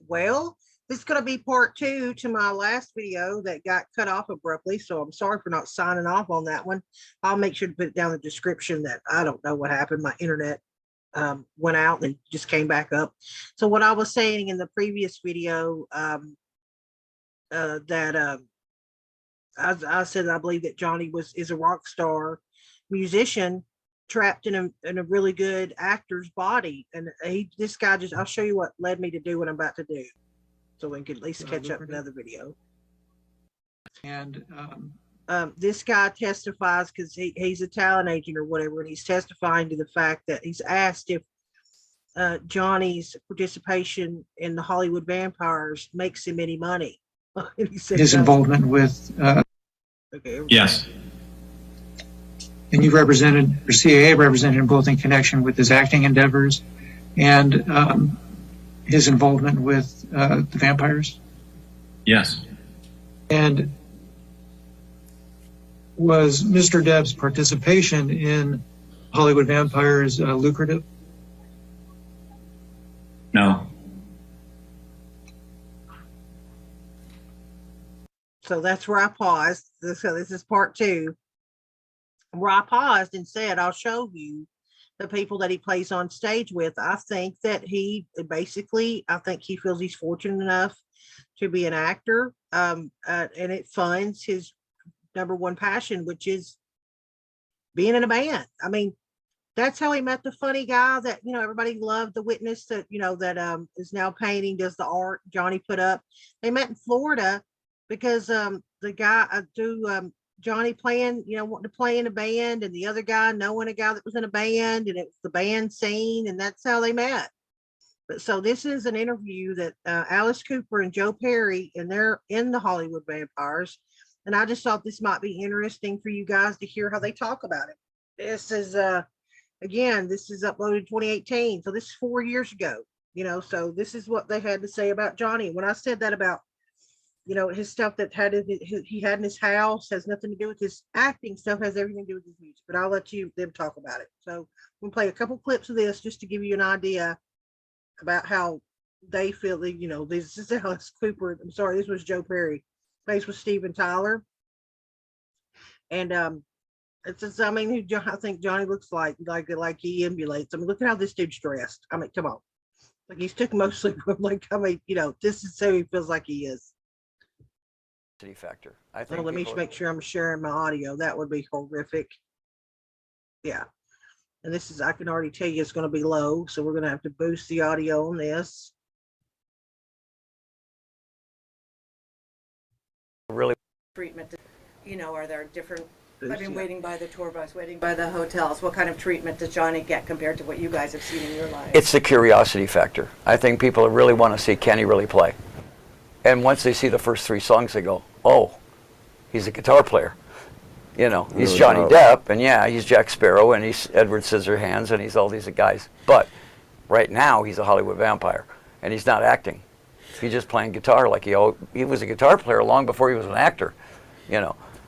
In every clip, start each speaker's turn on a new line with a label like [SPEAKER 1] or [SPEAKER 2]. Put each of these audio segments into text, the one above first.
[SPEAKER 1] Well, this is going to be part two to my last video that got cut off abruptly. So I'm sorry for not signing off on that one. I'll make sure to put it down in the description that I don't know what happened. My internet went out and just came back up. So what I was saying in the previous video that I said I believe that Johnny is a rock star musician trapped in a really good actor's body, and this guy just I'll show you what led me to do what I'm about to do, so we can at least catch up another video.
[SPEAKER 2] And
[SPEAKER 1] this guy testifies because he's a talent agent or whatever, and he's testifying to the fact that he's asked if Johnny's participation in the Hollywood Vampires makes him any money. And he said
[SPEAKER 2] his
[SPEAKER 1] no.
[SPEAKER 2] involvement with
[SPEAKER 1] Okay.
[SPEAKER 3] Yes.
[SPEAKER 2] and you represented, or CAA represented him both in connection with his acting endeavors and his involvement with the vampires.
[SPEAKER 3] Yes.
[SPEAKER 2] And was Mr. Depp's participation in Hollywood Vampires lucrative?
[SPEAKER 3] No.
[SPEAKER 1] So that's where I paused. So this is part two, where I paused and said, I'll show you the people that he plays on stage with. I think that I think he feels he's fortunate enough to be an actor, and it funds his number one passion, which is being in a band. I mean, that's how he met the funny guy that, everybody loved, the witness that, that is now painting, does the art Johnny put up. They met in Florida because the guy Johnny playing, wanting to play in a band, and the other guy knowing a guy that was in a band, and it was the band scene, and that's how they met. But so this is an interview that Alice Cooper and Joe Perry, and they're in the Hollywood Vampires. And I just thought this might be interesting for you guys to hear how they talk about it. This is, again, this is uploaded 2018. So this is 4 years ago, so this is what they had to say about Johnny. When I said that about, his stuff that he had in his house has nothing to do with his acting stuff, has everything to do with his music, but I'll let them talk about it. So we'll play a couple clips of this just to give you an idea about how they feel. This is Alice Cooper. I'm sorry, this was Joe Perry. Plays with Steven Tyler. And it's just, I think Johnny looks like he emulates. Look at how this dude's dressed. Come on. Like he's took mostly from this is how he feels like he is.
[SPEAKER 4] Factor. I think.
[SPEAKER 1] Let me make sure I'm sharing my audio. That would be horrific. Yeah. And this is, I can already tell you it's going to be low, so we're going to have to boost the audio on this.
[SPEAKER 4] Really
[SPEAKER 5] treatment, are there different, waiting by the tour bus, waiting by the hotels, what kind of treatment does Johnny get compared to what you guys have seen in your lives?
[SPEAKER 4] It's the curiosity factor. I think people really want to see, can he really play? And once they see the first three songs, they go, oh, he's a guitar player. He's Johnny Depp, and yeah, he's Jack Sparrow, and he's Edward Scissorhands, and he's all these guys. But right now, he's a Hollywood vampire, and he's not acting. He's just playing guitar like he was a guitar player long before he was an actor,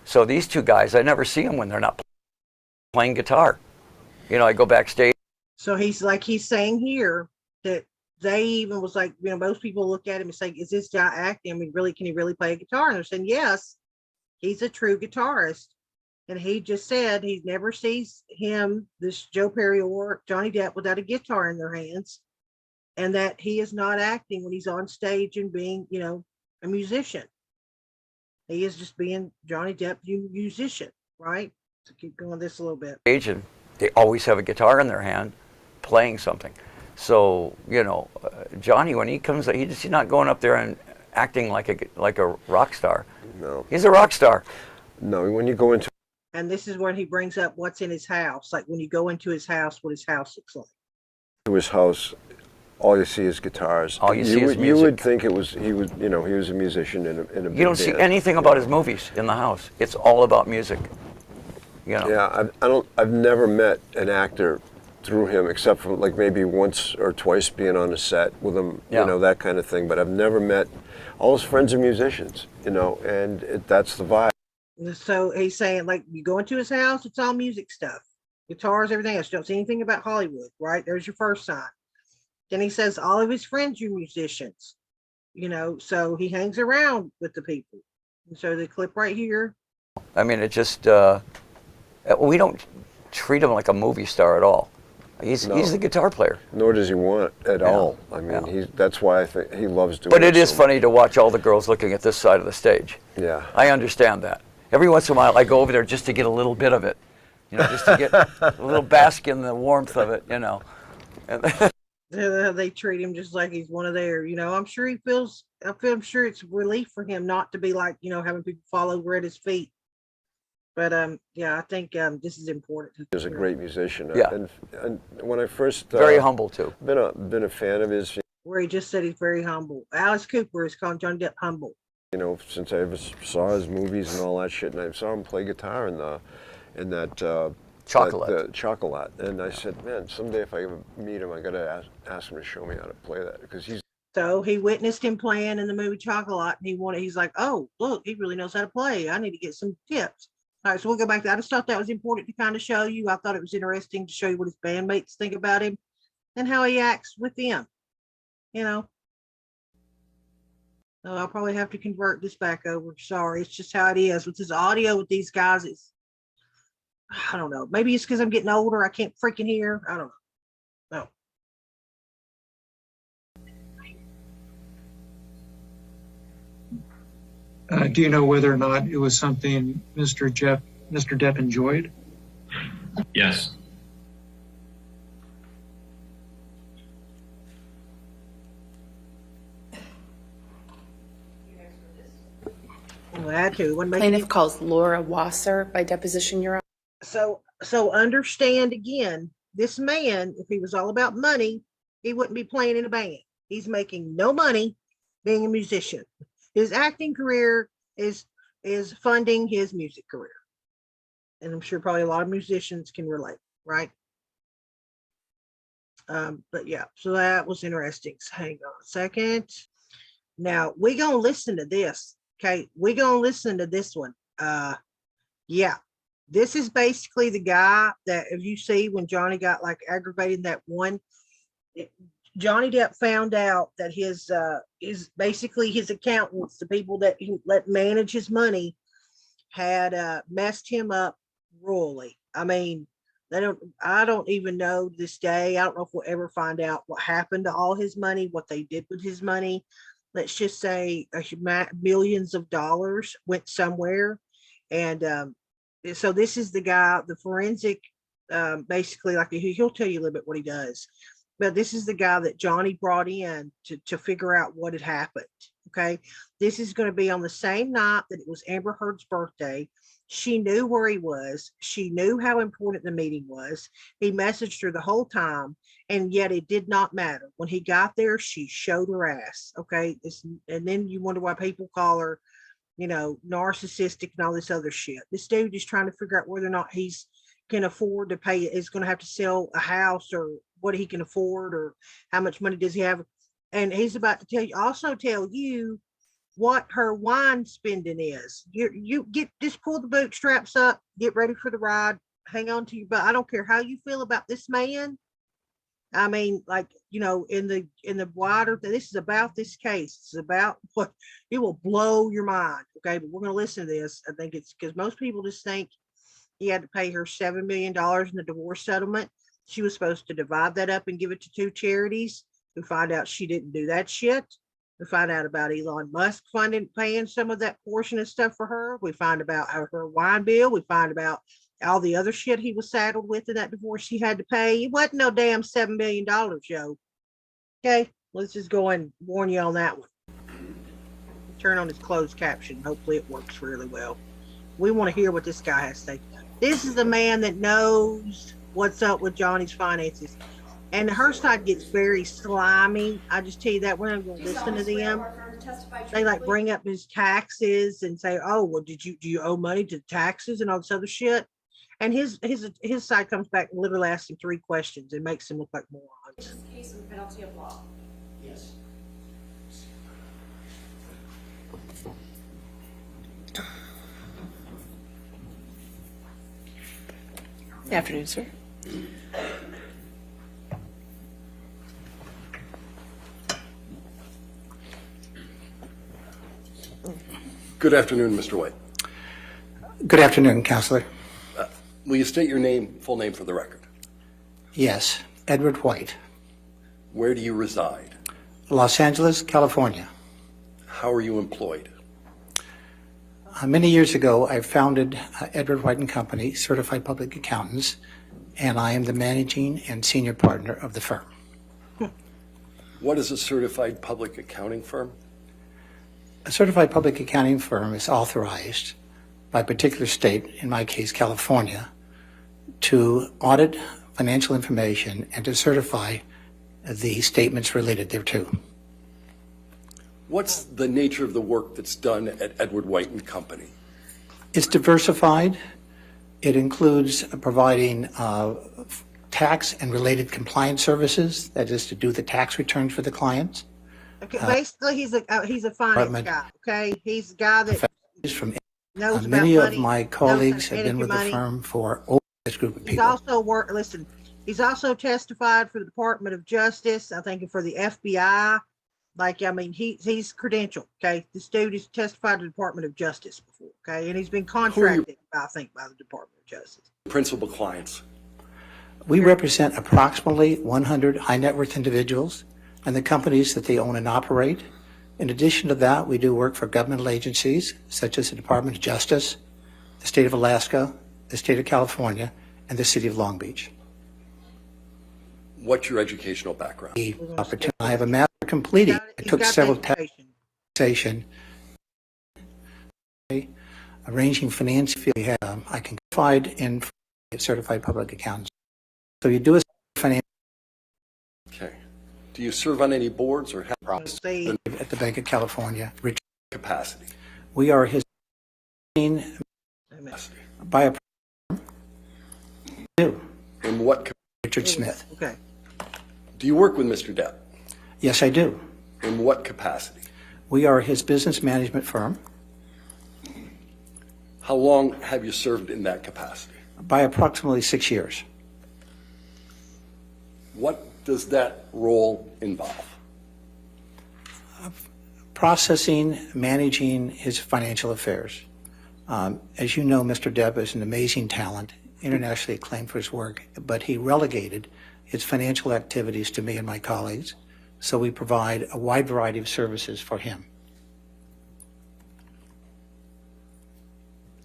[SPEAKER 4] So these two guys, I never see them when they're not playing guitar. I go backstage.
[SPEAKER 1] So he's saying here that they even was like, most people look at him and say, is this guy acting? Can he really play a guitar? And they're saying, yes, he's a true guitarist. And he just said he never sees this Joe Perry or Johnny Depp, without a guitar in their hands. And that he is not acting when he's on stage and being, a musician. He is just being Johnny Depp, musician, right? So keep going this a little bit.
[SPEAKER 4] And they always have a guitar in their hand playing something. So, Johnny, when he comes, he's not going up there and acting like a rock star.
[SPEAKER 6] No.
[SPEAKER 4] He's a rock star.
[SPEAKER 6] No, when you go into...
[SPEAKER 1] And this is when he brings up what's in his house. Like when you go into his house, what his house looks like.
[SPEAKER 6] To his house, all you see is guitars.
[SPEAKER 4] All you see is music.
[SPEAKER 6] You would think he was a musician in a big
[SPEAKER 4] You don't see
[SPEAKER 6] band.
[SPEAKER 4] anything about his movies in the house. It's all about music.
[SPEAKER 6] Yeah, I've never met an actor through him, except for like maybe once or twice being on a set with him, that kind of thing. But I've never met, all his friends are musicians, and that's the vibe.
[SPEAKER 1] So he's saying, like, you go into his house, it's all music stuff, guitars, everything else. You don't see anything about Hollywood, right? There's your first sign. Then he says all of his friends are musicians. So he hangs around with the people. And so the clip right here.
[SPEAKER 4] I mean, it just, we don't treat him like a movie star at all. He's the guitar player.
[SPEAKER 6] Nor does he want at all. I mean, that's why I think he loves doing it.
[SPEAKER 4] But it is funny to watch all the girls looking at this side of the stage.
[SPEAKER 6] Yeah.
[SPEAKER 4] I understand that. Every once in a while, I go over there just to get a little bit of it, just to get a little bask in the warmth of it,
[SPEAKER 1] They treat him just like he's one of their, I'm sure I'm sure it's relief for him not to be like, having people fall over at his feet. But I think this is important.
[SPEAKER 6] He's a great musician.
[SPEAKER 4] Yeah.
[SPEAKER 6] And when I first
[SPEAKER 4] very humble too.
[SPEAKER 6] Been a fan of his.
[SPEAKER 1] Where he just said he's very humble. Alice Cooper is calling Johnny Depp humble.
[SPEAKER 6] Since I ever saw his movies and all that shit, and I saw him play guitar in that
[SPEAKER 4] Chocolate.
[SPEAKER 6] Chocolate. And I said, man, someday if I ever meet him, I gotta ask him to show me how to play that, because he's.
[SPEAKER 1] So he witnessed him playing in the movie Chocolate, and he's like, oh, look, he really knows how to play. I need to get some tips. All right, so we'll go back to, I just thought that was important to kind of show you. I thought it was interesting to show you what his bandmates think about him and how he acts with them, So I'll probably have to convert this back over. Sorry, it's just how it is with this audio with these guys. I don't know. Maybe it's because I'm getting older. I can't freaking hear. I don't know. No.
[SPEAKER 2] Do you know whether or not it was something Mr. Depp enjoyed?
[SPEAKER 3] Yes.
[SPEAKER 1] Well, I had to.
[SPEAKER 7] Plaintiff calls Laura Wasser by deposition, Your Honor.
[SPEAKER 1] So understand again, this man, if he was all about money, he wouldn't be playing in a band. He's making no money being a musician. His acting career is funding his music career. And I'm sure probably a lot of musicians can relate, right? But yeah, so that was interesting. So hang on a second. Now we're gonna listen to this. Okay, we're gonna listen to this one. Yeah, this is basically the guy that, if you see when Johnny got like aggravated in that one, Johnny Depp found out that his basically his accountants, the people that he let manage his money, had messed him up royally. I mean, I don't even know this day. I don't know if we'll ever find out what happened to all his money, what they did with his money. Let's just say millions of dollars went somewhere. And so this is the guy, the forensic, basically, like he'll tell you a little bit what he does. But this is the guy that Johnny brought in to figure out what had happened. Okay. This is going to be on the same night that it was Amber Heard's birthday. She knew where he was. She knew how important the meeting was. He messaged her the whole time, and yet it did not matter. When he got there, she showed her ass. Okay. And then you wonder why people call her, narcissistic and all this other shit. This dude is trying to figure out whether or not he's can afford to pay it, is going to have to sell a house, or what he can afford, or how much money does he have. And he's about to tell you what her wine spending is. You just pull the bootstraps up, get ready for the ride, hang on to your butt. I don't care how you feel about this man. I mean, like, in the wider, this is about this case. It's about what it will blow your mind. Okay, but we're going to listen to this. I think it's because most people just think he had to pay her $7 million in the divorce settlement. She was supposed to divide that up and give it to 2 charities. We find out she didn't do that shit. We find out about Elon Musk paying some of that portion of stuff for her. We find about her wine bill. We find about all the other shit he was saddled with in that divorce he had to pay. It wasn't no damn $7 million, yo. Okay, let's just go and warn you on that one. Turn on his closed caption. Hopefully it works really well. We want to hear what this guy has to say. This is a man that knows what's up with Johnny's finances. And her side gets very slimy. I just tell you that when I'm going to listen to them, they like bring up his taxes and say, "Oh, well, do you owe money to taxes and all this other shit?" And his side comes back and literally asks him 3 questions and makes him look like morons.
[SPEAKER 7] This case and penalty of law.
[SPEAKER 8] Yes.
[SPEAKER 7] Good afternoon, sir.
[SPEAKER 8] Good afternoon, Mr. White.
[SPEAKER 9] Good afternoon, Counselor.
[SPEAKER 8] Will you state your full name for the record?
[SPEAKER 9] Yes, Edward White,
[SPEAKER 8] Where do you reside?
[SPEAKER 9] Los Angeles, California.
[SPEAKER 8] How are you employed?
[SPEAKER 9] Many years ago, I founded Edward White & Company, Certified Public Accountants, and I am the managing and senior partner of the firm.
[SPEAKER 8] What is a certified public accounting firm?
[SPEAKER 9] A certified public accounting firm is authorized by a particular state, in my case, California, to audit financial information and to certify the statements related thereto.
[SPEAKER 8] What's the nature of the work that's done at Edward White & Company?
[SPEAKER 9] It's diversified. It includes providing tax and related compliance services, that is to do the tax returns for the clients.
[SPEAKER 1] Okay, basically, he's a finance guy. Okay, he's a guy that
[SPEAKER 9] From
[SPEAKER 1] knows about
[SPEAKER 9] many
[SPEAKER 1] money,
[SPEAKER 9] of my
[SPEAKER 1] knows
[SPEAKER 9] colleagues
[SPEAKER 1] how to
[SPEAKER 9] have been
[SPEAKER 1] manage
[SPEAKER 9] with
[SPEAKER 1] your
[SPEAKER 9] the
[SPEAKER 1] money.
[SPEAKER 9] firm for over this group of
[SPEAKER 1] He's
[SPEAKER 9] people.
[SPEAKER 1] also listen. He's also testified for the Department of Justice. I think for the FBI. Like, I mean, he's credentialed. Okay, this dude has testified to the Department of Justice before. Okay, and he's been contracted, I think, by the Department of Justice.
[SPEAKER 8] Principal clients.
[SPEAKER 9] We represent approximately 100 high net worth individuals and the companies that they own and operate. In addition to that, we do work for governmental agencies such as the Department of Justice, the state of Alaska, the state of California, and the city of Long Beach.
[SPEAKER 8] What's your educational background?
[SPEAKER 9] The opportunity, I have a master completing. I took several taxation, arranging finance. I can confide in certified public accountants. So you do a finance.
[SPEAKER 8] Okay. Do you serve on any boards or have process
[SPEAKER 9] At the Bank of California,
[SPEAKER 8] capacity?
[SPEAKER 9] we are his by a do
[SPEAKER 8] In what
[SPEAKER 9] Richard Smith.
[SPEAKER 1] Okay.
[SPEAKER 8] do you work with Mr. Depp?
[SPEAKER 9] Yes, I do.
[SPEAKER 8] In what capacity?
[SPEAKER 9] We are his business management firm
[SPEAKER 8] How long have you served in that capacity?
[SPEAKER 9] by approximately 6 years.
[SPEAKER 8] What does that role involve?
[SPEAKER 9] Processing, managing his financial affairs. As you know, Mr. Depp is an amazing talent, internationally acclaimed for his work, but he relegated his financial activities to me and my colleagues, so we provide a wide variety of services for him.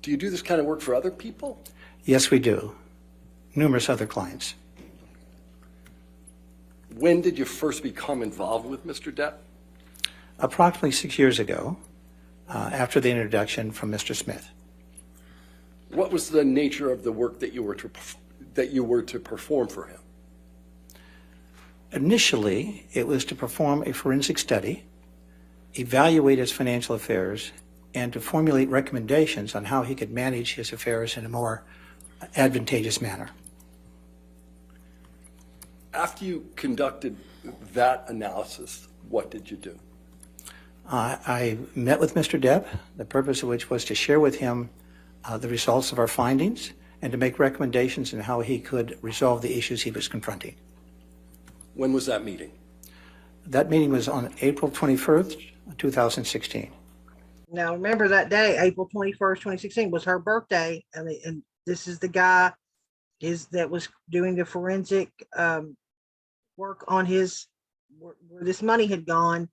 [SPEAKER 8] Do you do this kind of work for other people?
[SPEAKER 9] Yes, we do. Numerous other clients.
[SPEAKER 8] When did you first become involved with Mr. Depp?
[SPEAKER 9] Approximately 6 years ago, after the introduction from Mr. Smith.
[SPEAKER 8] What was the nature of the work that you were to perform for him?
[SPEAKER 9] Initially, it was to perform a forensic study, evaluate his financial affairs, and to formulate recommendations on how he could manage his affairs in a more advantageous manner.
[SPEAKER 8] After you conducted that analysis, what did you do?
[SPEAKER 9] I met with Mr. Depp, the purpose of which was to share with him the results of our findings and to make recommendations on how he could resolve the issues he was confronting.
[SPEAKER 8] When was that meeting?
[SPEAKER 9] That meeting was on April 21st, 2016.
[SPEAKER 1] Now, remember that day, April 21st, 2016 was her birthday. And this is the guy that was doing the forensic work on where this money had gone.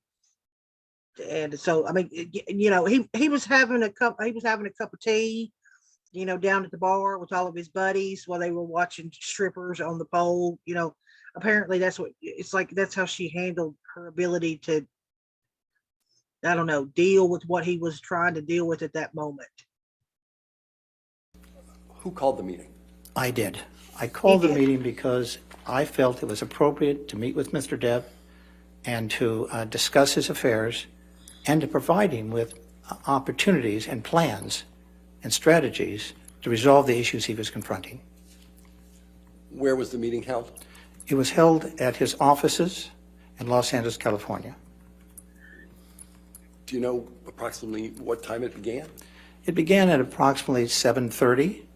[SPEAKER 1] And so, I mean, you know, he was having a cup of tea, you know, down at the bar with all of his buddies while they were watching strippers on the pole. You know, apparently that's how she handled her ability to, I don't know, deal with what he was trying to deal with at that moment.
[SPEAKER 8] Who called the meeting?
[SPEAKER 9] I did. I called the meeting because I felt it was appropriate to meet with Mr. Depp and to discuss his affairs and to provide him with opportunities and plans and strategies to resolve the issues he was confronting.
[SPEAKER 8] Where was the meeting held?
[SPEAKER 9] It was held at his offices in Los Angeles, California.
[SPEAKER 8] Do you know approximately what time it began?
[SPEAKER 9] It began at approximately 7:30,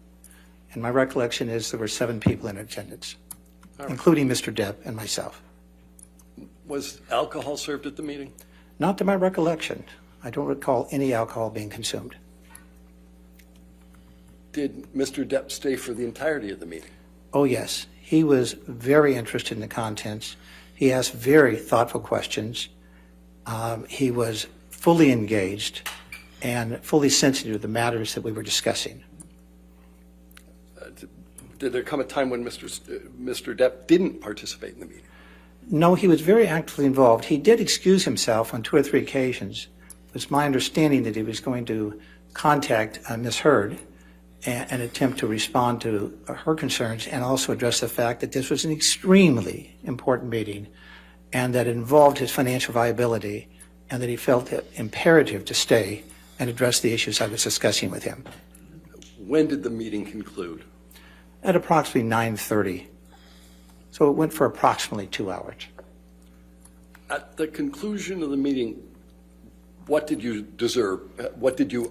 [SPEAKER 9] and my recollection is there were 7 people in attendance, including Mr. Depp and myself.
[SPEAKER 8] Was alcohol served at the meeting?
[SPEAKER 9] Not to my recollection. I don't recall any alcohol being consumed.
[SPEAKER 8] Did Mr. Depp stay for the entirety of the meeting?
[SPEAKER 9] Oh, yes. He was very interested in the contents. He asked very thoughtful questions. He was fully engaged and fully sensitive to the matters that we were discussing.
[SPEAKER 8] Did there come a time when Mr. Depp didn't participate in the meeting?
[SPEAKER 9] No, he was very actively involved. He did excuse himself on 2 or 3 occasions. It's my understanding that he was going to contact Misheard and attempt to respond to her concerns and also address the fact that this was an extremely important meeting and that it involved his financial viability and that he felt it imperative to stay and address the issues I was discussing with him.
[SPEAKER 8] When did the meeting conclude?
[SPEAKER 9] At approximately 9:30. So it went for approximately 2 hours.
[SPEAKER 8] At the conclusion of the meeting, what did you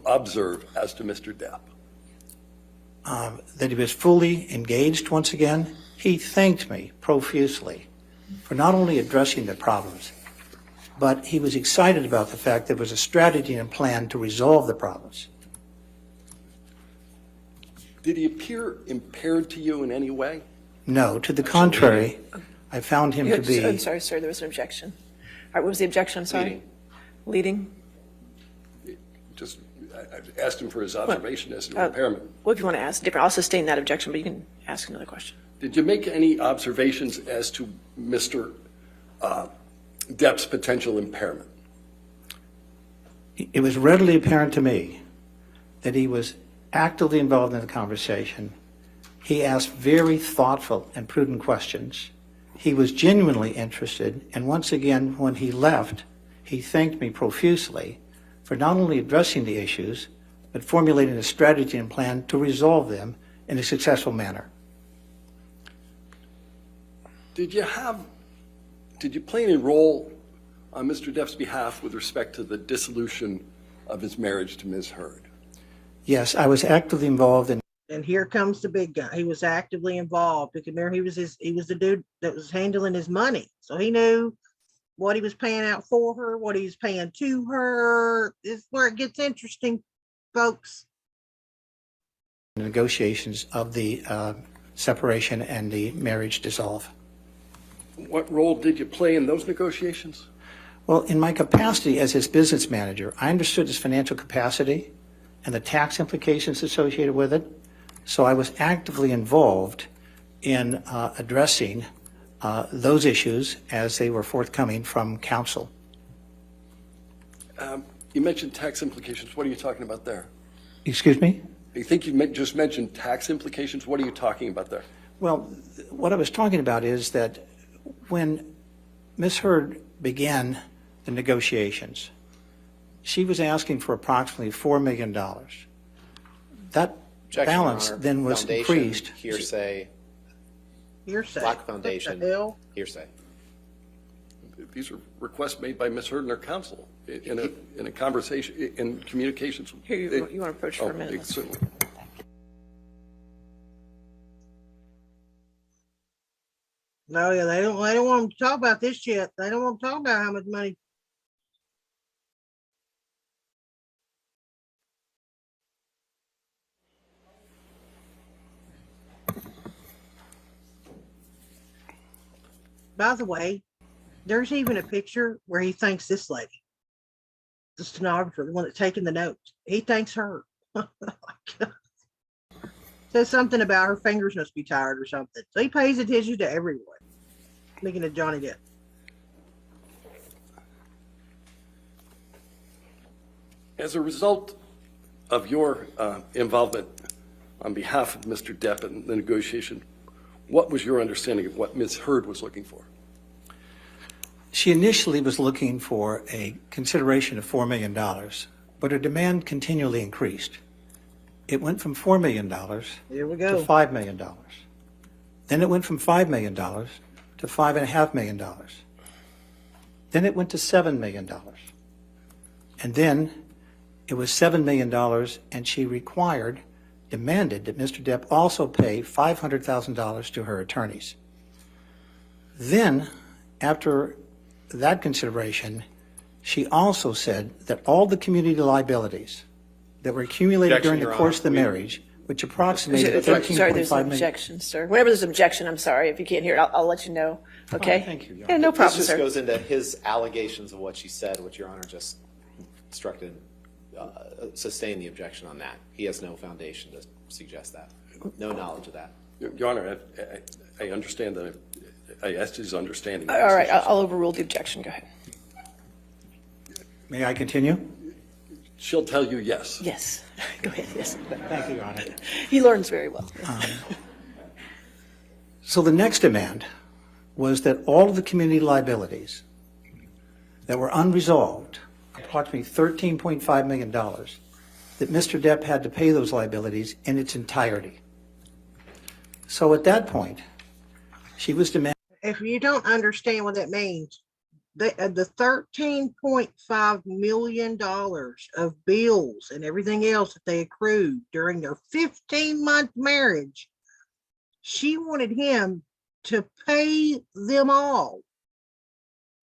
[SPEAKER 8] observe as to Mr. Depp?
[SPEAKER 9] That he was fully engaged once again. He thanked me profusely for not only addressing the problems, but he was excited about the fact there was a strategy and plan to resolve the problems.
[SPEAKER 8] Did he appear impaired to you in any way?
[SPEAKER 9] No, to the contrary, I found him to be.
[SPEAKER 7] I'm sorry, sir, there was an objection. All right, what was the objection? I'm sorry. Leading?
[SPEAKER 8] Just, I asked him for his observation as to impairment.
[SPEAKER 7] Well, if you want to ask different, I'll sustain that objection, but you can ask another question.
[SPEAKER 8] Did you make any observations as to Mr. Depp's potential impairment?
[SPEAKER 9] It was readily apparent to me that he was actively involved in the conversation. He asked very thoughtful and prudent questions. He was genuinely interested, and once again, when he left, he thanked me profusely for not only addressing the issues, but formulating a strategy and plan to resolve them in a successful manner.
[SPEAKER 8] Did you play any role on Mr. Depp's behalf with respect to the dissolution of his marriage to Ms. Heard?
[SPEAKER 9] Yes, I was actively involved in.
[SPEAKER 1] And here comes the big guy. He was actively involved. Because remember, he was the dude that was handling his money. So he knew what he was paying out for her, what he was paying to her. This is where it gets interesting, folks.
[SPEAKER 9] Negotiations of the separation and the marriage dissolve.
[SPEAKER 8] What role did you play in those negotiations?
[SPEAKER 9] Well, in my capacity as his business manager, I understood his financial capacity and the tax implications associated with it. So I was actively involved in addressing those issues as they were forthcoming from counsel.
[SPEAKER 8] You mentioned tax implications. What are you talking about there?
[SPEAKER 9] Excuse me?
[SPEAKER 8] I think you just mentioned tax implications. What are you talking about there?
[SPEAKER 9] Well, what I was talking about is that when Ms. Heard began the negotiations, she was asking for approximately $4 million. That
[SPEAKER 10] Objection,
[SPEAKER 9] balance
[SPEAKER 10] Your Honor.
[SPEAKER 9] then was
[SPEAKER 10] Foundation,
[SPEAKER 9] increased.
[SPEAKER 10] Hearsay.
[SPEAKER 1] Hearsay.
[SPEAKER 10] Black
[SPEAKER 1] What the
[SPEAKER 10] Foundation.
[SPEAKER 1] hell?
[SPEAKER 10] Hearsay.
[SPEAKER 8] These are requests made by Ms. Heard and her counsel in a conversation, in communications.
[SPEAKER 7] Here, you want to approach for a minute?
[SPEAKER 8] Certainly.
[SPEAKER 1] No, yeah, they don't want them to talk about this shit. They don't want to talk about how much money. By the way, there's even a picture where he thanks this lady, the stenographer, the one that's taking the notes. He thanks her. Says something about her fingers must be tired or something. So he pays attention to everyone. Speaking of Johnny Depp.
[SPEAKER 8] As a result of your involvement on behalf of Mr. Depp in the negotiation, what was your understanding of what Ms. Heard was looking for?
[SPEAKER 9] She initially was looking for a consideration of $4 million, but her demand continually increased. It went from $4 million
[SPEAKER 1] Here we
[SPEAKER 9] to
[SPEAKER 1] go.
[SPEAKER 9] $5 million. Then it went from $5 million to $5.5 million. Then it went to $7 million. And then it was $7 million, and she demanded that Mr. Depp also pay $500,000 to her attorneys. Then, after that consideration, She also said that all the community liabilities that were accumulated
[SPEAKER 10] Objection,
[SPEAKER 9] during the
[SPEAKER 10] Your
[SPEAKER 9] course of
[SPEAKER 10] Honor.
[SPEAKER 9] the marriage, which approximated
[SPEAKER 7] Sorry, there's an
[SPEAKER 9] 13.5 million.
[SPEAKER 7] objection, sir. Whenever there's an objection, I'm sorry. If you can't hear it, I'll let you know. Okay?
[SPEAKER 9] Thank you, Your
[SPEAKER 7] Yeah, no
[SPEAKER 10] This
[SPEAKER 7] problem,
[SPEAKER 10] just
[SPEAKER 7] sir.
[SPEAKER 10] goes into his allegations of what she said, which Your Honor just instructed, sustain the objection on that. He has no foundation to suggest that. No knowledge of that.
[SPEAKER 8] Your Honor, I understand that. I asked his understanding.
[SPEAKER 7] All right, I'll overrule the objection. Go ahead.
[SPEAKER 9] May I continue?
[SPEAKER 8] She'll tell you yes.
[SPEAKER 7] Yes. Go ahead, yes.
[SPEAKER 9] Thank you, Your Honor.
[SPEAKER 7] He learns very well.
[SPEAKER 9] So the next demand was that all of the community liabilities that were unresolved, approximately $13.5 million, that Mr. Depp had to pay those liabilities in its entirety. So at that point, she was demanding.
[SPEAKER 1] If you don't understand what that means, the $13.5 million of bills and everything else that they accrued during their 15-month marriage, she wanted him to pay them all.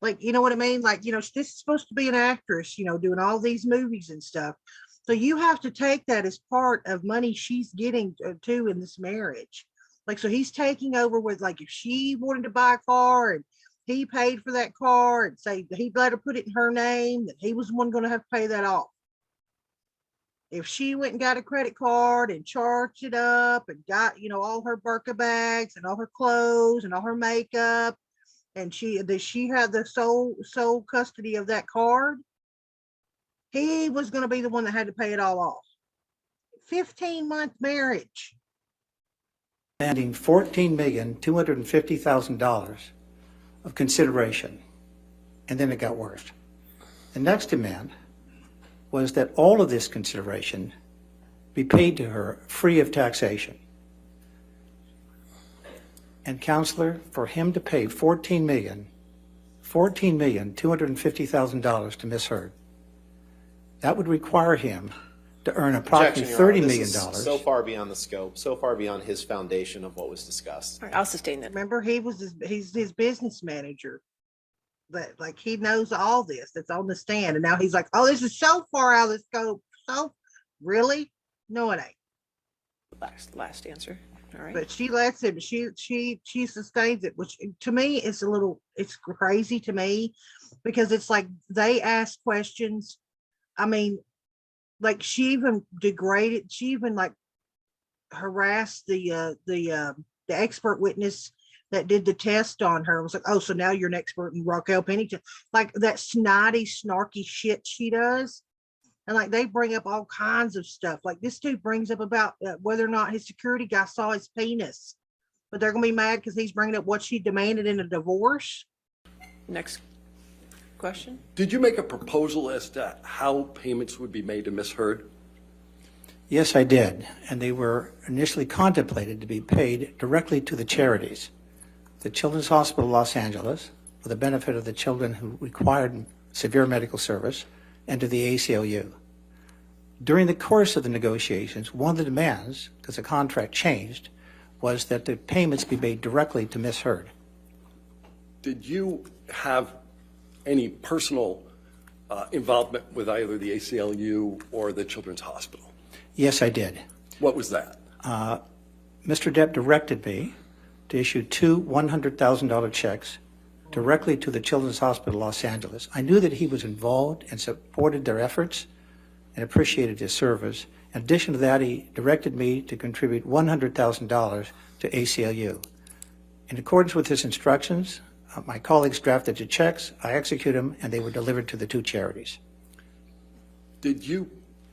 [SPEAKER 1] Like, you know what I mean? Like, you know, this is supposed to be an actress, you know, doing all these movies and stuff. So you have to take that as part of money she's getting to in this marriage. Like, so he's taking over with, like, if she wanted to buy a car and he paid for that car and say he'd let her put it in her name, that he was the one going to have to pay that off. If she went and got a credit card and charged it up and got, you know, all her Birkin bags and all her clothes and all her makeup, and she had the sole custody of that card, he was going to be the one that had to pay it all off. 15-month marriage.
[SPEAKER 9] Demanding $14,250,000 of consideration, and then it got worse. The next demand was that all of this consideration be paid to her free of taxation. And counselor, for him to pay $14,250,000 to Misheard, that would require him to earn approximately
[SPEAKER 10] Objection, Your Honor.
[SPEAKER 9] $30
[SPEAKER 10] This
[SPEAKER 9] million.
[SPEAKER 10] is so far beyond the scope, so far beyond his foundation of what was discussed.
[SPEAKER 7] All right, I'll sustain that.
[SPEAKER 1] Remember, he's his business manager. That, like, he knows all this that's on the stand, and now he's like, oh, this is so far out of the scope. So really? No, it ain't.
[SPEAKER 7] Last answer. All right.
[SPEAKER 1] But she lets him, she sustains it, which to me is it's crazy to me, because it's like they ask questions. I mean, like, she even degraded, she even like harassed the expert witness that did the test on her. It was like, oh, so now you're an expert in Raquel Pennington, like that snotty, snarky shit she does. And like, they bring up all kinds of stuff. Like, this dude brings up about whether or not his security guy saw his penis, but they're gonna be mad because he's bringing up what she demanded in a divorce.
[SPEAKER 7] Next question.
[SPEAKER 8] Did you make a proposal as to how payments would be made to Misheard?
[SPEAKER 9] Yes, I did, and they were initially contemplated to be paid directly to the charities. The Children's Hospital of Los Angeles, for the benefit of the children who required severe medical service, and to the ACLU. During the course of the negotiations, one of the demands, because the contract changed, was that the payments be made directly to Misheard.
[SPEAKER 8] Did you have any personal involvement with either the ACLU or the Children's Hospital?
[SPEAKER 9] Yes, I did.
[SPEAKER 8] What was that?
[SPEAKER 9] Mr. Depp directed me to issue two $100,000 checks directly to the Children's Hospital Los Angeles. I knew that he was involved and supported their efforts and appreciated his service. In addition to that, he directed me to contribute $100,000 to ACLU. In accordance with his instructions, my colleagues drafted the checks, I executed them, and they were delivered to the two charities.
[SPEAKER 8] Did you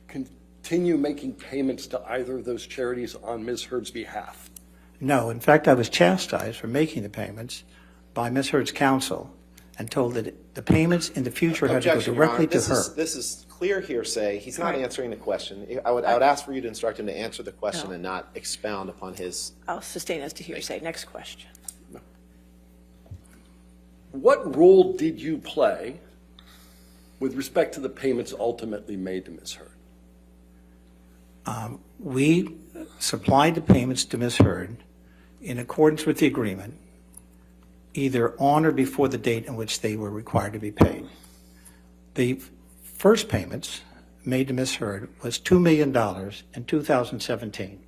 [SPEAKER 8] continue making payments to either of those charities on Misheard's behalf?
[SPEAKER 9] No, in fact, I was chastised for making the payments by Misheard's counsel and told that the payments in the future had to go
[SPEAKER 10] Objection, Your
[SPEAKER 9] directly
[SPEAKER 10] Honor.
[SPEAKER 9] to her.
[SPEAKER 10] This is clear hearsay. He's not answering the question. I would ask for you to instruct him to answer the question
[SPEAKER 7] No.
[SPEAKER 10] and not expound upon his.
[SPEAKER 7] I'll sustain as to hearsay. Next question.
[SPEAKER 8] What role did you play with respect to the payments ultimately made to Misheard?
[SPEAKER 9] We supplied the payments to Misheard in accordance with the agreement, either on or before the date in which they were required to be paid. The first payments made to Misheard was $2 million in 2017.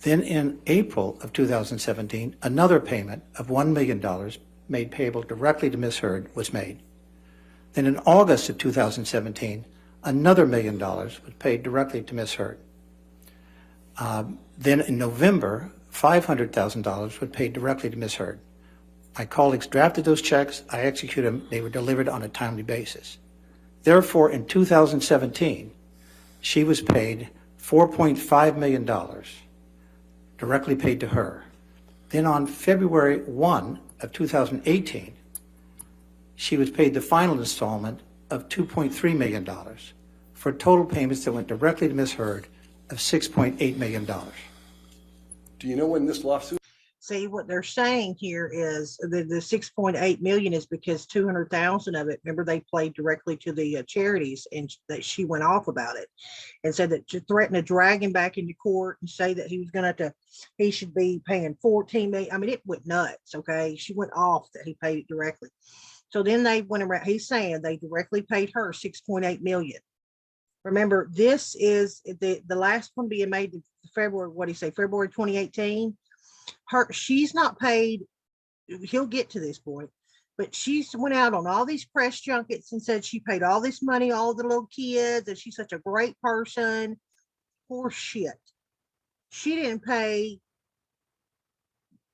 [SPEAKER 9] Then in April of 2017, another payment of $1 million made payable directly to Misheard was made. Then in August of 2017, another $1 million was paid directly to Misheard. Then in November, $500,000 was paid directly to Misheard. My colleagues drafted those checks, I executed them, they were delivered on a timely basis. Therefore, in 2017, she was paid $4.5 million directly paid to her. Then on February 1 of 2018, she was paid the final installment of $2.3 million for total payments that went directly to Misheard of $6.8 million.
[SPEAKER 8] Do you know when this lawsuit?
[SPEAKER 1] See, what they're saying here is the 6.8 million is because 200,000 of it, remember, they played directly to the charities, and that she went off about it and said that to threaten to drag him back into court and say that he was going to he should be paying 14 million. I mean, it went nuts. Okay. She went off that he paid it directly. So then they went around, he's saying they directly paid her 6.8 million. Remember, this is the last one being made in February, what do you say, February 2018. She's not paid, he'll get to this point, but she's went out on all these press junkets and said she paid all this money, all the little kids, and she's such a great person. Poor shit. She didn't pay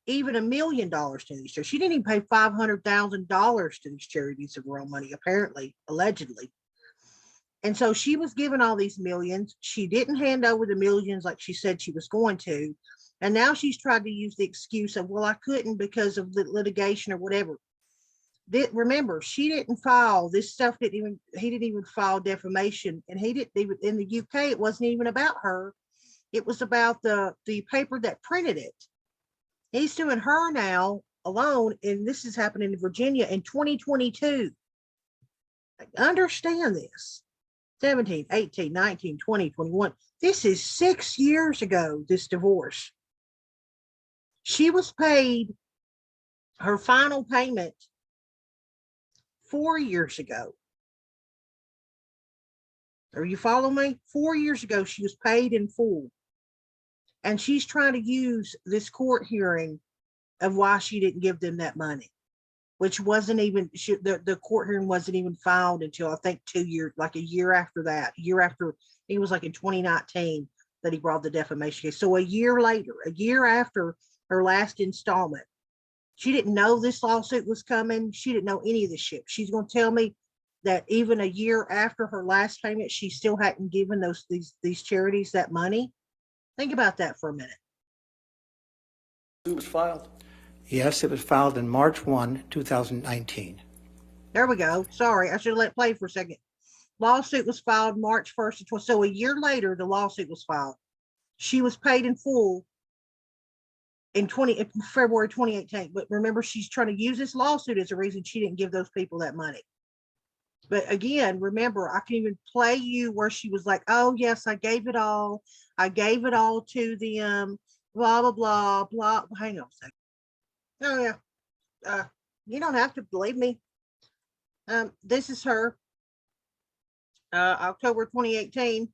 [SPEAKER 1] even $1 million to these charities. She didn't even pay $500,000 to these charities of her own money, apparently, allegedly. And so she was given all these millions. She didn't hand over the millions like she said she was going to. And now she's tried to use the excuse of, well, I couldn't because of the litigation or whatever. Remember, she didn't file this stuff. He didn't even file defamation. And he didn't even, in the UK, it wasn't even about her. It was about the paper that printed it. He's suing her now alone. And this is happening in Virginia in 2022. Understand this. 17, 18, 19, 20, 21. This is 6 years ago, this divorce. She was paid her final payment 4 years ago. Are you following me? 4 years ago, she was paid in full. And she's trying to use this court hearing of why she didn't give them that money, which wasn't even, the court hearing wasn't even filed until I think 2 years, like a year after that, year after, it was like in 2019 that he brought the defamation case. So a year later, a year after her last installment, she didn't know this lawsuit was coming. She didn't know any of this shit. She's going to tell me that even a year after her last payment, she still hadn't given these charities that money. Think about that for a minute.
[SPEAKER 8] It was filed.
[SPEAKER 9] Yes, it was filed in March 1, 2019.
[SPEAKER 1] There we go. Sorry, I should have let it play for a second. Lawsuit was filed March 1st. So a year later, the lawsuit was filed. She was paid in full in February 2018. But remember, she's trying to use this lawsuit as a reason she didn't give those people that money. But again, remember, I can even play you where she was like, oh, yes, I gave it all. I gave it all to the blah, blah, blah, blah. Hang on a second. Oh, yeah. You don't have to believe me. This is her. October 2018.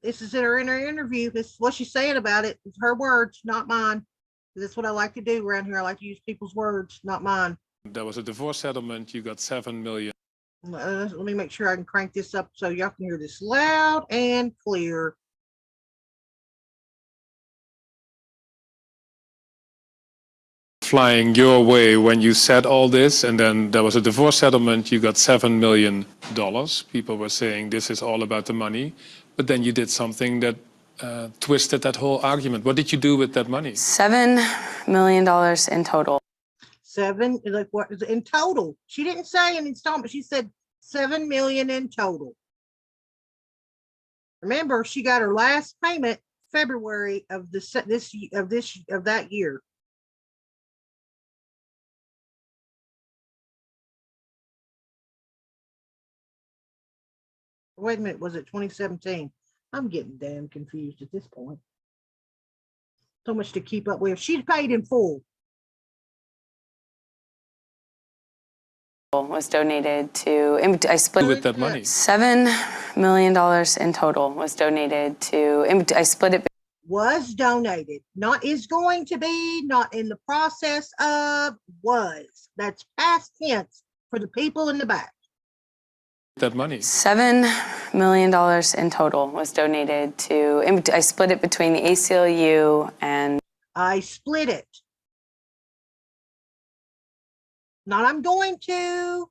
[SPEAKER 1] This is in her interview. This is what she's saying about it. It's her words, not mine. That's what I like to do around here. I like to use people's words, not mine.
[SPEAKER 11] There was a divorce settlement. You got $7 million.
[SPEAKER 1] Let me make sure I can crank this up so y'all can hear this loud and clear.
[SPEAKER 11] Flying your way when you said all this, and then there was a divorce settlement. You got $7 million. People were saying this is all about the money, but then you did something that twisted that whole argument. What did you do with that money?
[SPEAKER 12] $7 million in total.
[SPEAKER 1] Like what is in total? She didn't say an installment. She said 7 million in total. Remember, she got her last payment February of that year. Wait a minute, was it 2017? I'm getting damn confused at this point. So much to keep up with. She's paid in full.
[SPEAKER 12] was donated to, I split
[SPEAKER 11] with that money?
[SPEAKER 12] $7 million in total was donated to, I split it.
[SPEAKER 1] Was donated, not is going to be, not in the process of, was. That's past tense for the people in the back.
[SPEAKER 11] That money?
[SPEAKER 12] $7 million in total was donated to, I split it between the ACLU and.
[SPEAKER 1] I split it. Not I'm going to.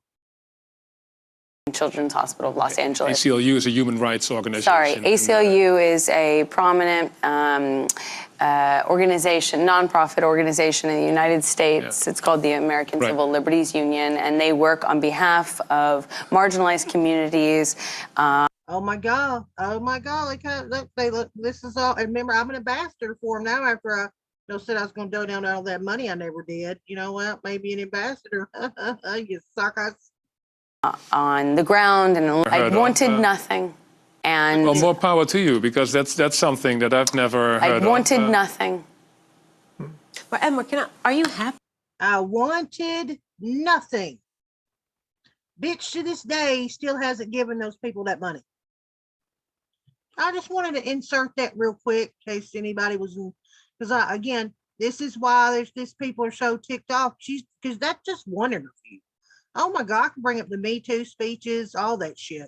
[SPEAKER 12] Children's Hospital of Los Angeles.
[SPEAKER 11] ACLU is a human rights organization.
[SPEAKER 12] Sorry, ACLU is a prominent organization, nonprofit organization in the United States. Yeah. It's called the American Civil Liberties Union, and they work on behalf of marginalized communities.
[SPEAKER 1] Oh my God! Oh my God! Look, this is all. And remember, I'm an ambassador for them now. After I said I was going to donate all that money, I never did. You know what? Maybe an ambassador. You suckers.
[SPEAKER 12] On the ground, and I wanted nothing. And
[SPEAKER 11] well, more power to you, because that's something that I've never heard of.
[SPEAKER 12] I wanted nothing.
[SPEAKER 13] Well, Emma, are you happy?
[SPEAKER 1] I wanted nothing. Bitch to this day still hasn't given those people that money. I just wanted to insert that real quick in case anybody was, because again, this is why these people are so ticked off. Because that's just one interview. Oh my God, I can bring up the Me Too speeches, all that shit,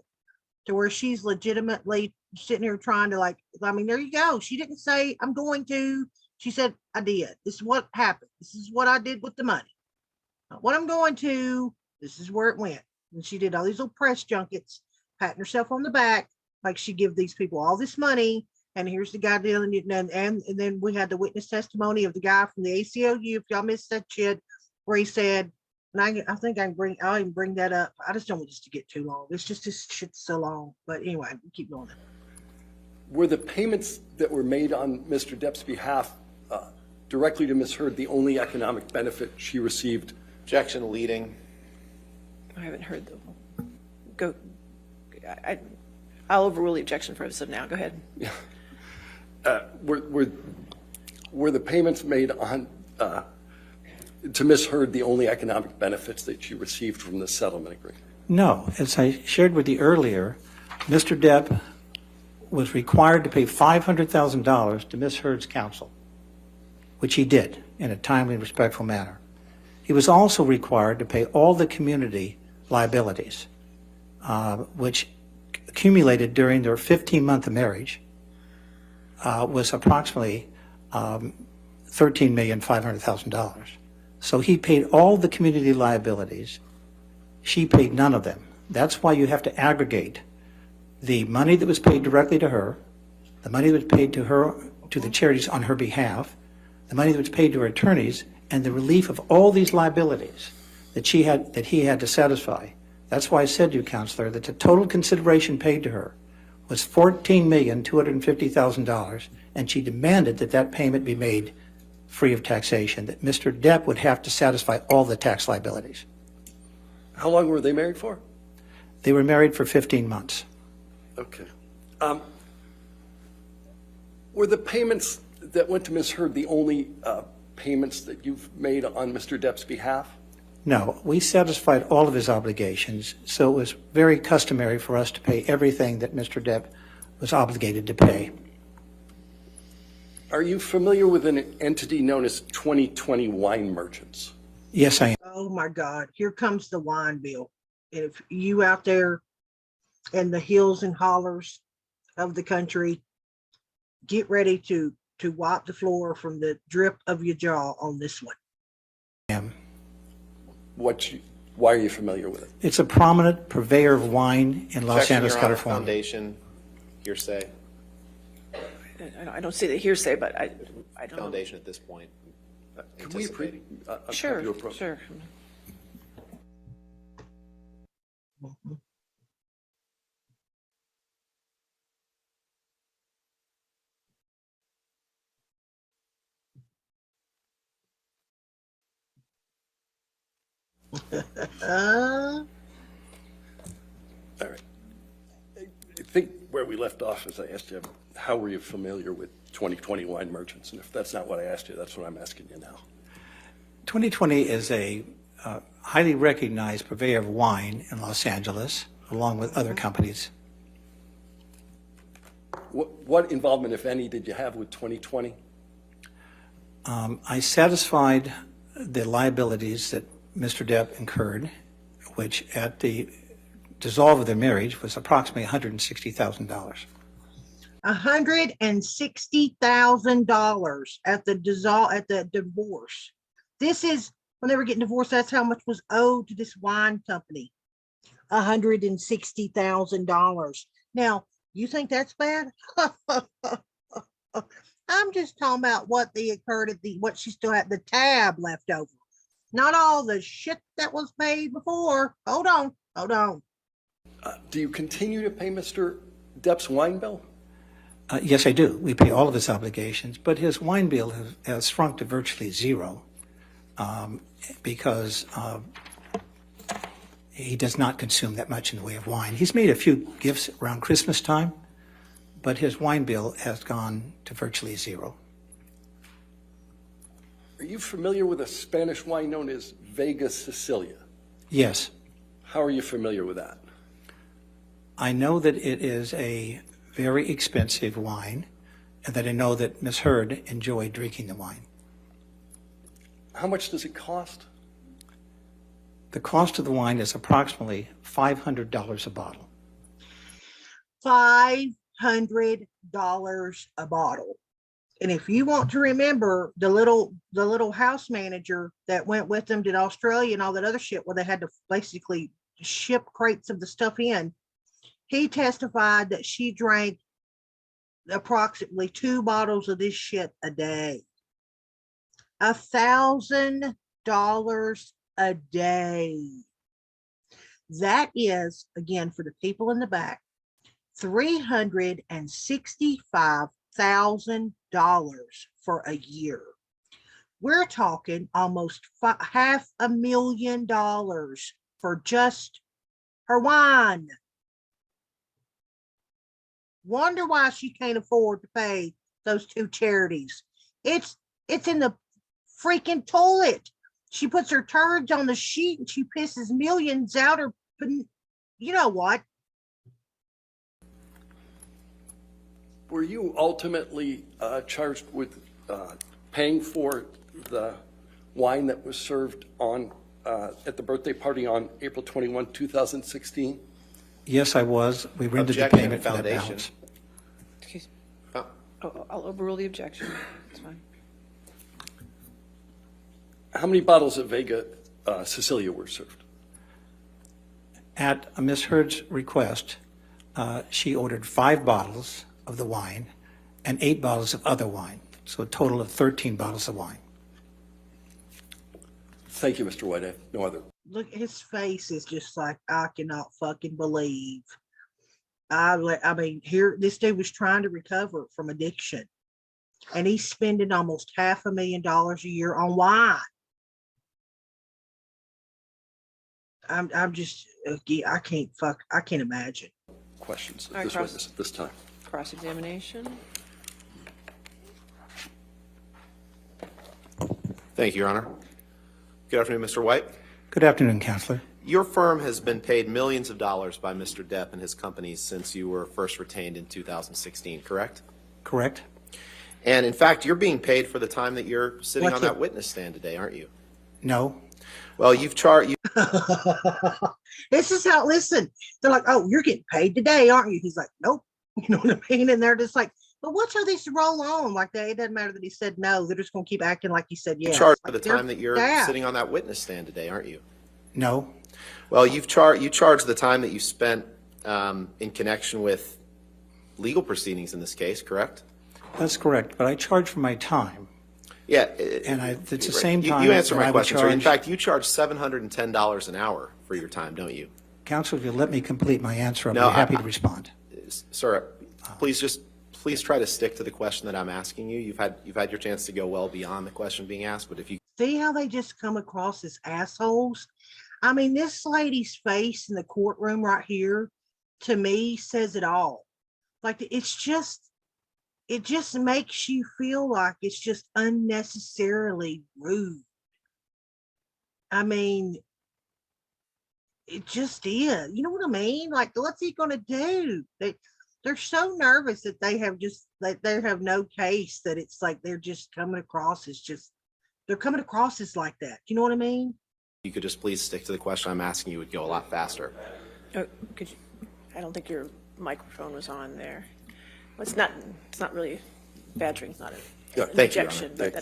[SPEAKER 1] to where she's legitimately sitting here trying to there you go. She didn't say, I'm going to. She said, I did. This is what happened. This is what I did with the money. Not what I'm going to. This is where it went. And she did all these little press junkets, patting herself on the back, like she give these people all this money. And here's the guy dealing it. And then we had the witness testimony of the guy from the ACLU. If y'all missed that shit, where he said, and I think I'll even bring that up. I just don't want this to get too long. It's just this shit's so long. But anyway, keep going.
[SPEAKER 8] Were the payments that were made on Mr. Depp's behalf directly to Misheard the only economic benefit she received?
[SPEAKER 10] Objection, leading.
[SPEAKER 7] I haven't heard I'll overrule the objection for us now. Go ahead.
[SPEAKER 8] Were the payments made on to Misheard the only economic benefits that she received from the settlement agreement?
[SPEAKER 9] No. As I shared with you earlier, Mr. Depp was required to pay $500,000 to Misheard's counsel, which he did in a timely and respectful manner. He was also required to pay all the community liabilities, which accumulated during their 15-month marriage, was approximately $13,500,000. So he paid all the community liabilities. She paid none of them. That's why you have to aggregate the money that was paid directly to her, the money that was paid to her, to the charities on her behalf, the money that was paid to her attorneys, and the relief of all these liabilities that he had to satisfy. That's why I said to you, Counselor, that the total consideration paid to her was $14,250,000, and she demanded that that payment be made free of taxation, that Mr. Depp would have to satisfy all the tax liabilities.
[SPEAKER 8] How long were they married for?
[SPEAKER 9] They were married for 15 months.
[SPEAKER 8] Okay. Were the payments that went to Misheard the only payments that you've made on Mr. Depp's behalf?
[SPEAKER 9] No, we satisfied all of his obligations, so it was very customary for us to pay everything that Mr. Depp was obligated to pay.
[SPEAKER 8] Are you familiar with an entity known as 2020 Wine Merchants?
[SPEAKER 9] Yes, I am.
[SPEAKER 1] Oh my God, here comes the wine bill. If you out there in the hills and hollers of the country, get ready to wipe the floor from the drip of your jaw on this one.
[SPEAKER 9] I am.
[SPEAKER 8] Why are you familiar with it?
[SPEAKER 9] It's a prominent purveyor of wine in Los Angeles, California.
[SPEAKER 10] Foundation, hearsay.
[SPEAKER 7] I don't see the hearsay, but I don't
[SPEAKER 10] Foundation at this point.
[SPEAKER 8] Can we
[SPEAKER 7] Sure.
[SPEAKER 8] have your approach?
[SPEAKER 7] Sure.
[SPEAKER 8] All right. I think where we left off is I asked you, how were you familiar with 2020 Wine Merchants? And if that's not what I asked you, that's what I'm asking you now.
[SPEAKER 9] 2020 is a highly recognized purveyor of wine in Los Angeles, along with other companies.
[SPEAKER 8] What involvement, if any, did you have with 2020?
[SPEAKER 9] I satisfied the liabilities that Mr. Depp incurred, which at the dissolve of their marriage was approximately $160,000.
[SPEAKER 1] $160,000 at the divorce. This is when they were getting divorced. That's how much was owed to this wine company. $160,000. Now, you think that's bad? I'm just talking about what they occurred at what she still had the tab left over. Not all the shit that was paid before. Hold on.
[SPEAKER 8] Do you continue to pay Mr. Depp's wine bill?
[SPEAKER 9] Yes, I do. We pay all of his obligations, but his wine bill has shrunk to virtually zero because he does not consume that much in the way of wine. He's made a few gifts around Christmas time, but his wine bill has gone to virtually zero.
[SPEAKER 8] Are you familiar with a Spanish wine known as Vega Sicilia?
[SPEAKER 9] Yes.
[SPEAKER 8] How are you familiar with that?
[SPEAKER 9] I know that it is a very expensive wine, and that I know that Misheard enjoyed drinking the wine.
[SPEAKER 8] How much does it cost?
[SPEAKER 9] The cost of the wine is approximately $500 a bottle.
[SPEAKER 1] $500 a bottle. And if you want to remember the little house manager that went with them to Australia and all that other shit where they had to basically ship crates of the stuff in, he testified that she drank approximately 2 bottles of this shit a day. $1,000 a day. That is, again, for the people in the back, $365,000 for a year. We're talking almost $500,000 for just her wine. Wonder why she can't afford to pay those 2 charities. It's in the freaking toilet. She puts her turds on the sheet and she pisses millions out her, you know what?
[SPEAKER 8] Were you ultimately charged with paying for the wine that was served at the birthday party on April 21, 2016?
[SPEAKER 9] Yes, I was. We rendered the
[SPEAKER 10] Objection,
[SPEAKER 9] payment for that
[SPEAKER 10] foundation.
[SPEAKER 9] balance.
[SPEAKER 7] Excuse me. I'll overrule the objection. It's fine.
[SPEAKER 8] How many bottles of Vega Sicilia were served?
[SPEAKER 9] At Miss Heard's request, she ordered 5 bottles of the wine and 8 bottles of other wine, so a total of 13 bottles of wine.
[SPEAKER 8] Thank you, Mr. White. I have no other.
[SPEAKER 1] Look, his face is just like, I cannot fucking believe. I mean, here, this dude was trying to recover from addiction, and he's spending almost $500,000 a year on wine. I'm just, I can't imagine.
[SPEAKER 8] Questions
[SPEAKER 7] All right,
[SPEAKER 8] of this witness at this time?
[SPEAKER 7] Cross-examination.
[SPEAKER 10] Thank you, Your Honor. Good afternoon, Mr. White.
[SPEAKER 9] Good afternoon, Counselor.
[SPEAKER 10] Your firm has been paid millions of dollars by Mr. Depp and his companies since you were first retained in 2016, correct?
[SPEAKER 9] Correct.
[SPEAKER 10] And in fact, you're being paid for the time that you're sitting on that witness stand today, aren't you?
[SPEAKER 9] No.
[SPEAKER 10] Well, you've charged.
[SPEAKER 1] This is how, listen, they're like, oh, you're getting paid today, aren't you? He's like, nope. You know what I mean? And they're just like, but watch how these roll on. Like, it doesn't matter that he said no. They're just going to keep acting like he said yes.
[SPEAKER 10] Charged for
[SPEAKER 1] Like,
[SPEAKER 10] the time that you're sitting on that witness stand today, aren't you?
[SPEAKER 9] No.
[SPEAKER 10] Well, you charged the time that you spent in connection with legal proceedings in this case, correct?
[SPEAKER 9] That's correct, but I charge for my time.
[SPEAKER 10] Yeah.
[SPEAKER 9] And it's the same time.
[SPEAKER 10] You answer my
[SPEAKER 9] that I would
[SPEAKER 10] question, sir. In
[SPEAKER 9] charge-
[SPEAKER 10] fact, you charge $710 an hour for your time, don't you?
[SPEAKER 9] Counsel, if you'll let me complete my answer, I'll
[SPEAKER 10] No,
[SPEAKER 9] be happy to respond.
[SPEAKER 10] Sir, please try to stick to the question that I'm asking you. You've had your chance to go well beyond the question being asked, but if you
[SPEAKER 1] See how they just come across as assholes? I mean, this lady's face in the courtroom right here, to me, says it all. Like, it just makes you feel like it's just unnecessarily rude. I mean, it just is. You know what I mean? Like, what's he gonna do? They're so nervous that they have just like they have no case, that it's like they're just coming across as just they're coming across as like that. You know what I mean?
[SPEAKER 10] You could just please stick to the question I'm asking you, would go a lot faster.
[SPEAKER 7] Could you, I don't think your microphone was on there. Well, it's not really badgering, it's not an
[SPEAKER 10] Thank you, Your
[SPEAKER 7] objection,
[SPEAKER 10] Honor.
[SPEAKER 7] but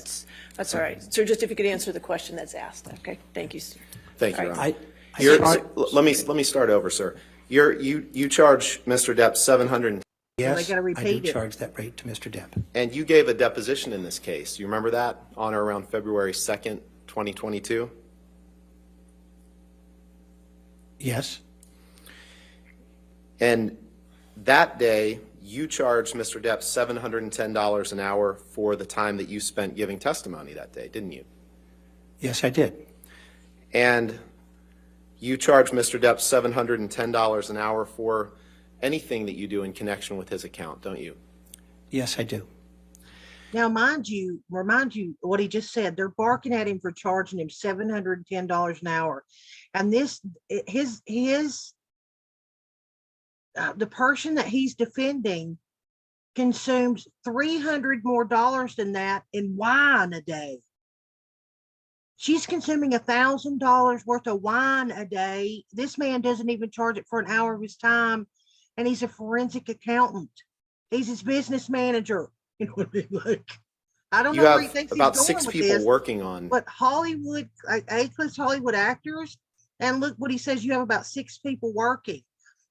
[SPEAKER 7] that's all right. So just if you could answer the question that's asked, okay? Thank you, sir.
[SPEAKER 10] Thank you,
[SPEAKER 7] All
[SPEAKER 10] Your
[SPEAKER 7] right.
[SPEAKER 10] Honor. Let me start over, sir. You charge Mr. Depp $700,
[SPEAKER 9] Yes,
[SPEAKER 1] gotta
[SPEAKER 9] I do
[SPEAKER 1] repeat it.
[SPEAKER 9] charge that rate to Mr. Depp.
[SPEAKER 10] and you gave a deposition in this case. You remember that on or around February 2nd, 2022?
[SPEAKER 9] Yes,
[SPEAKER 10] And that day, you charged Mr. Depp $710 an hour for the time that you spent giving testimony that day, didn't you?
[SPEAKER 9] yes, I did.
[SPEAKER 10] And you charge Mr. Depp $710 an hour for anything that you do in connection with his account, don't you?
[SPEAKER 9] Yes, I do.
[SPEAKER 1] Now, remind you what he just said. They're barking at him for charging him $710 an hour, and the person that he's defending consumes $300 more than that in wine a day. She's consuming $1,000 worth of wine a day. This man doesn't even charge it for an hour of his time, and he's a forensic accountant. He's his business manager. You know what I mean? Like, I don't
[SPEAKER 10] You
[SPEAKER 1] know where
[SPEAKER 10] have
[SPEAKER 1] he thinks
[SPEAKER 10] about
[SPEAKER 1] he's going
[SPEAKER 10] 6
[SPEAKER 1] with
[SPEAKER 10] people
[SPEAKER 1] this,
[SPEAKER 10] working on.
[SPEAKER 1] but Hollywood, A-list Hollywood actors, and look what he says. You have about 6 people working.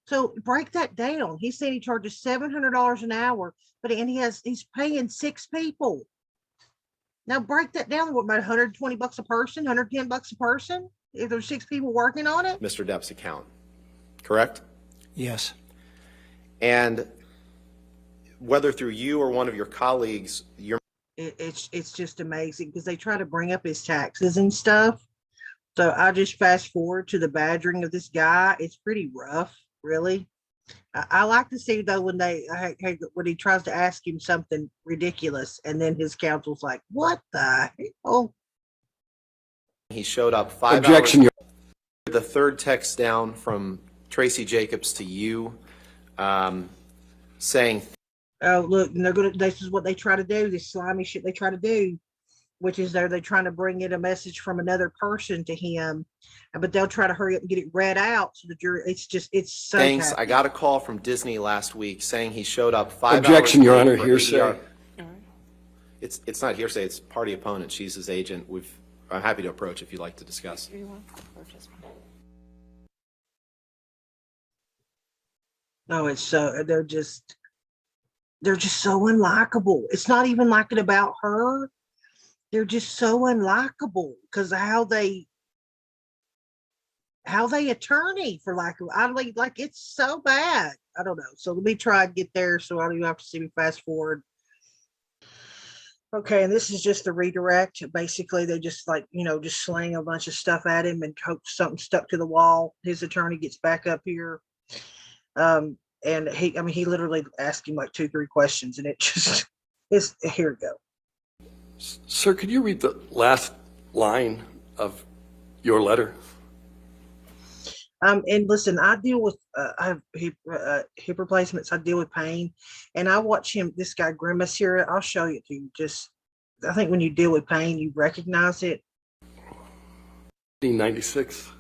[SPEAKER 1] So break that down. He's saying he charges $700 an hour, but he's paying 6 people. Now break that down. What, about $120 a person, $110 a person? If there's 6 people working on it,
[SPEAKER 10] Mr. Depp's account, correct?
[SPEAKER 9] Yes.
[SPEAKER 10] And whether through you or one of your colleagues,
[SPEAKER 1] it's just amazing because they try to bring up his taxes and stuff. So I just fast forward to the badgering of this guy. It's pretty rough, really. I like to see though when he tries to ask him something ridiculous, and then his counsel's like, "What the hell?"
[SPEAKER 10] he showed up 5 hours. The third text down from Tracy Jacobs to you, saying,
[SPEAKER 1] Oh, look, and this is what they try to do, this slimy shit they try to do, which is they're trying to bring in a message from another person to him, but they'll try to hurry up and get it read out so that it's so
[SPEAKER 10] thanks,
[SPEAKER 1] tacky.
[SPEAKER 10] I got a call from Disney last week saying he showed up 5 hours.
[SPEAKER 8] Objection, Your Honor,
[SPEAKER 10] for
[SPEAKER 8] hearsay.
[SPEAKER 10] ADR. It's not hearsay, it's party opponent. She's his agent. I'm happy to approach if you'd like to discuss.
[SPEAKER 1] No, it's so they're just so unlikable. It's not even like it about her. They're just so unlikable because how they attorney for like it's so bad. I don't know. So let me try and get there so I don't even have to see me fast forward. Okay, and this is just the redirect. Basically, they just just slang a bunch of stuff at him and hope something stuck to the wall. His attorney gets back up here. And he literally asked him like 2-3 questions, and it just is. Here we go.
[SPEAKER 8] Sir, could you read the last line of your letter?
[SPEAKER 1] And listen, I deal with I have hip replacements. I deal with pain, and I watch this guy grimace here. I'll show you to you. I think when you deal with pain, you recognize it.
[SPEAKER 8] 1996.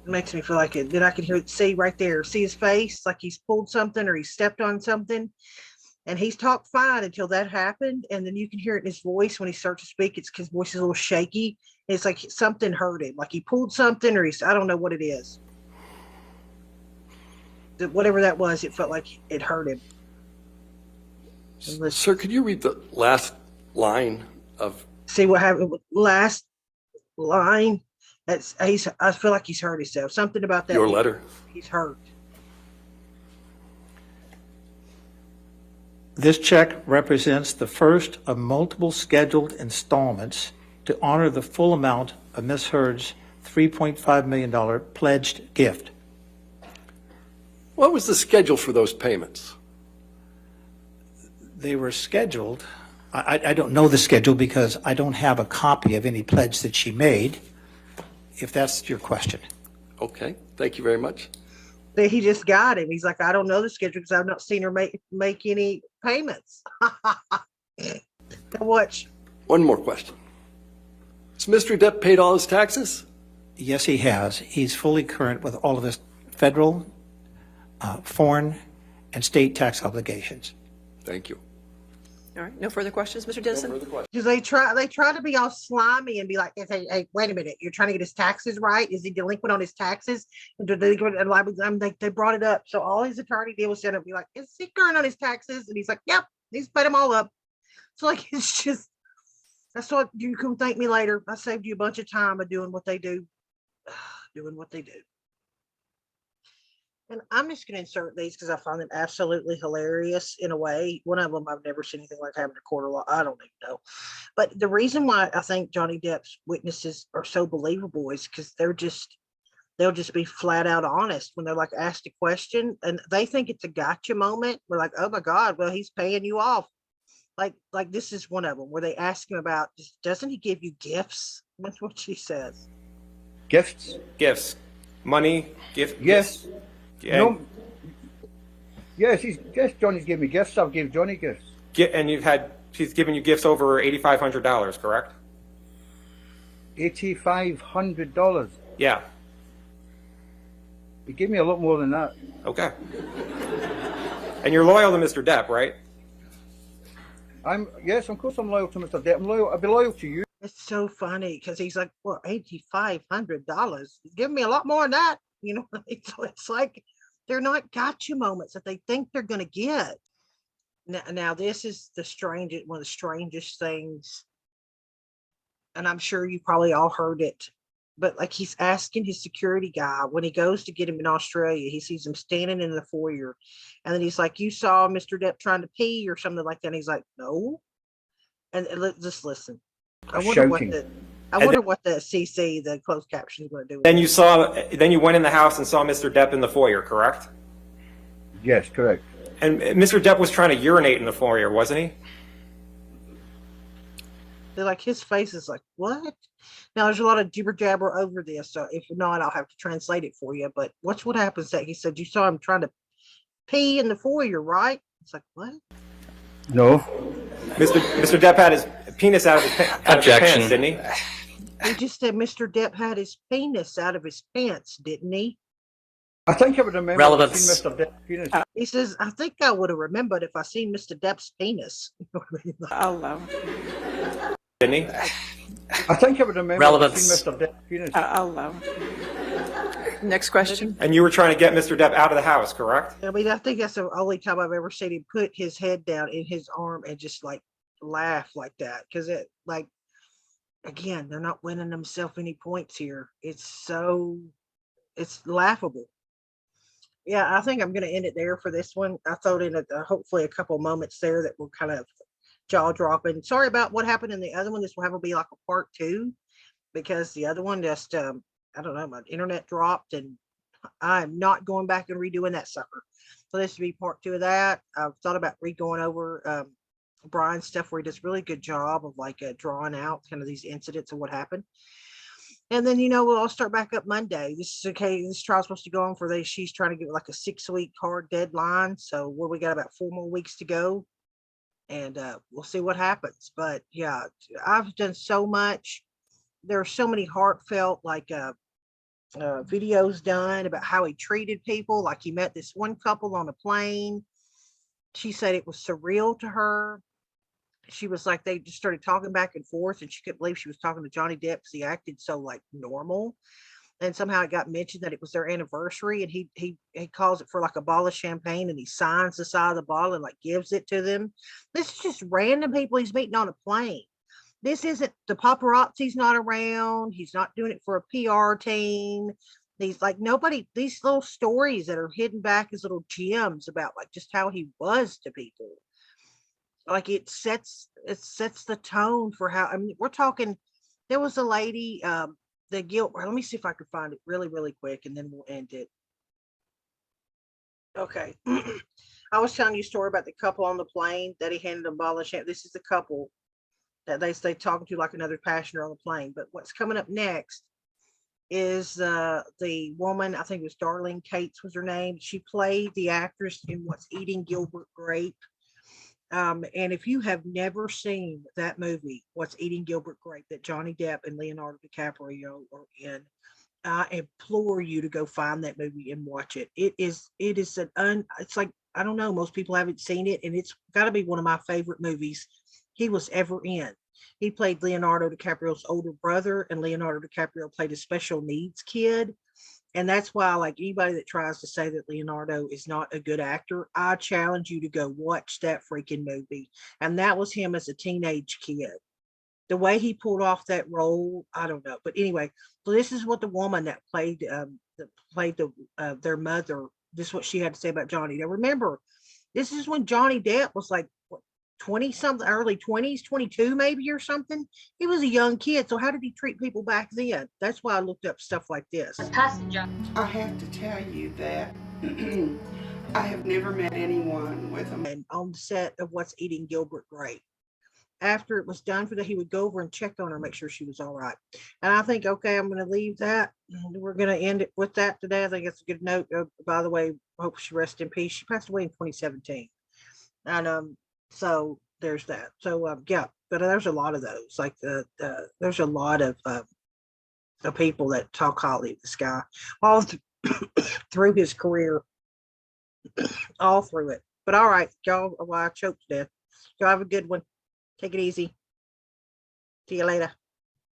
[SPEAKER 1] It makes me feel like it. Then I can see right there, see his face, like he's pulled something or he stepped on something. And he's talked fine until that happened. And then you can hear it in his voice when he starts to speak. It's because his voice is a little shaky. It's like something hurt him. Like he pulled something or I don't know what it is. Whatever that was, it felt like it hurt him.
[SPEAKER 8] Sir, could you read the last line of...
[SPEAKER 1] See what happened? Last line. I feel like he's hurt himself. Something about that.
[SPEAKER 8] Your letter.
[SPEAKER 1] He's hurt.
[SPEAKER 9] This check represents the first of multiple scheduled installments to honor the full amount of Misheard's $3.5 million pledged gift.
[SPEAKER 8] What was the schedule for those payments?
[SPEAKER 9] They were scheduled I don't know the schedule because I don't have a copy of any pledge that she made, if that's your question.
[SPEAKER 8] Okay, thank you very much.
[SPEAKER 1] That he just got him. He's like, I don't know the schedule because I've not seen her make any payments. Watch.
[SPEAKER 8] One more question. Has Mr. Depp paid all his taxes?
[SPEAKER 9] Yes, he has. He's fully current with all of his federal, foreign, and state tax obligations.
[SPEAKER 8] Thank you.
[SPEAKER 7] All right, no further questions, Mr. Denson?
[SPEAKER 8] No further questions.
[SPEAKER 1] Because they try to be all slimy and be like, hey, wait a minute, you're trying to get his taxes right? Is he delinquent on his taxes? And they brought it up. So all his attorney did was stand up and be like, is he current on his taxes? And he's like, yep, he's paid them all up. So like, it's just, that's what you can thank me later. I saved you a bunch of time of doing what they do. Doing what they do. And I'm just going to insert these because I find them absolutely hilarious in a way. One of them I've never seen anything like having a court of law. I don't even know. But the reason why I think Johnny Depp's witnesses are so believable is because they'll just be flat out honest when they're like asked a question and they think it's a gotcha moment. We're like, oh my God, well, he's paying you off. Like this is one of them where they ask him about, doesn't he give you gifts? That's what she says.
[SPEAKER 14] Gifts. Money, gifts.
[SPEAKER 15] Yeah. No. Yes, Johnny's given me gifts. I've given Johnny gifts.
[SPEAKER 14] And she's given you gifts over $8,500, correct?
[SPEAKER 15] $8,500.
[SPEAKER 14] Yeah.
[SPEAKER 15] He gave me a lot more than that.
[SPEAKER 14] Okay. And you're loyal to Mr. Depp, right?
[SPEAKER 15] Yes, of course I'm loyal to Mr. Depp. I'll be loyal to you.
[SPEAKER 1] It's so funny because he's like, well, $8,500. He's giving me a lot more than that. You know, it's like they're not gotcha moments that they think they're going to get. Now, this is one of the strangest things. And I'm sure you probably all heard it. But like he's asking his security guy when he goes to get him in Australia, he sees him standing in the foyer. And then he's like, you saw Mr. Depp trying to pee or something like that. And he's like, no. And just listen. I wonder what the CC, the closed caption, is going to do.
[SPEAKER 14] Then you went in the house and saw Mr. Depp in the foyer, correct?
[SPEAKER 15] Yes, correct.
[SPEAKER 14] And Mr. Depp was trying to urinate in the foyer, wasn't he?
[SPEAKER 1] They're like, his face is like, what? Now, there's a lot of jibber jabber over this. So if not, I'll have to translate it for you. But watch what happens that he said, you saw him trying to pee in the foyer, right? It's like, what?
[SPEAKER 15] No.
[SPEAKER 14] Mr. Depp had his penis out of his pants, didn't he?
[SPEAKER 1] He just said Mr. Depp had his penis out of his pants, didn't he?
[SPEAKER 15] I think I would remember.
[SPEAKER 14] Relevance.
[SPEAKER 15] Mr. Depp's penis.
[SPEAKER 1] He says, I think I would have remembered if I seen Mr. Depp's penis.
[SPEAKER 7] Hello.
[SPEAKER 14] Didn't he?
[SPEAKER 15] I think I would remember.
[SPEAKER 14] Relevance.
[SPEAKER 15] Mr. Depp's penis.
[SPEAKER 7] Hello. Next question.
[SPEAKER 14] And you were trying to get Mr. Depp out of the house, correct?
[SPEAKER 1] I mean, I think that's the only time I've ever seen him put his head down in his arm and just like laugh like that. Because it, like, again, they're not winning themselves any points here. It's laughable. Yeah, I think I'm going to end it there for this one. I thought in hopefully a couple moments there that were kind of jaw dropping. Sorry about what happened in the other one. This will have to be like a part 2 because the other one just, I don't know, my internet dropped and I'm not going back and redoing that sucker. So this will be part 2 of that. I've thought about going over Brian's stuff where he does a really good job of like drawing out kind of these incidents of what happened. And then, we'll all start back up Monday. This is okay. This trial's supposed to go on for she's trying to get like a 6-week hard deadline. So we got about 4 more weeks to go and we'll see what happens. But yeah, I've done so much. There are so many heartfelt like videos done about how he treated people. Like he met this one couple on a plane. She said it was surreal to her. She was like, they just started talking back and forth and she couldn't believe she was talking to Johnny Depp because he acted so like normal. And somehow it got mentioned that it was their anniversary and he calls it for like a bottle of champagne and he signs the side of the bottle and like gives it to them. This is just random people he's meeting on a plane. This isn't, the paparazzi's not around. He's not doing it for a PR team. These like nobody, these little stories that are hidden back as little gems about like just how he was to people. Like it sets the tone for how, I mean, we're talking, there was a lady, let me see if I can find it really, really quick and then we'll end it. Okay. I was telling you a story about the couple on the plane that he handed a bottle of champagne. This is the couple that they talking to like another passenger on the plane. But what's coming up next is the woman, I think it was Darlene Cates was her name. She played the actress in What's Eating Gilbert Grape. And if you have never seen that movie, What's Eating Gilbert Grape, that Johnny Depp and Leonardo DiCaprio are in, I implore you to go find that movie and watch it. It's like, I don't know, most people haven't seen it, and it's got to be one of my favorite movies he was ever in. He played Leonardo DiCaprio's older brother, and Leonardo DiCaprio played a special needs kid. And that's why, like, anybody that tries to say that Leonardo is not a good actor, I challenge you to go watch that freaking movie. And that was him as a teenage kid. The way he pulled off that role, I don't know. But anyway, so this is what the woman that played their mother, this is what she had to say about Johnny. Now remember, this is when Johnny Depp was like, what, 20 something, early 20s, 22 maybe or something. He was a young kid. So how did he treat people back then? That's why I looked up stuff like this.
[SPEAKER 16] I have to tell you that I have never met anyone with a
[SPEAKER 1] and on the set of What's Eating Gilbert Grape. After it was done for that, he would go over and check on her, make sure she was all right. And I think, okay, I'm going to leave that. We're going to end it with that today. I think it's a good note. By the way, hope she rests in peace. She passed away in 2017. And so there's that. So yeah, but there's a lot of those. Like there's a lot of people that talk highly of this guy all through his career, all through it. But all right, y'all, well, I choked to death. Y'all have a good one. Take it easy. See you later.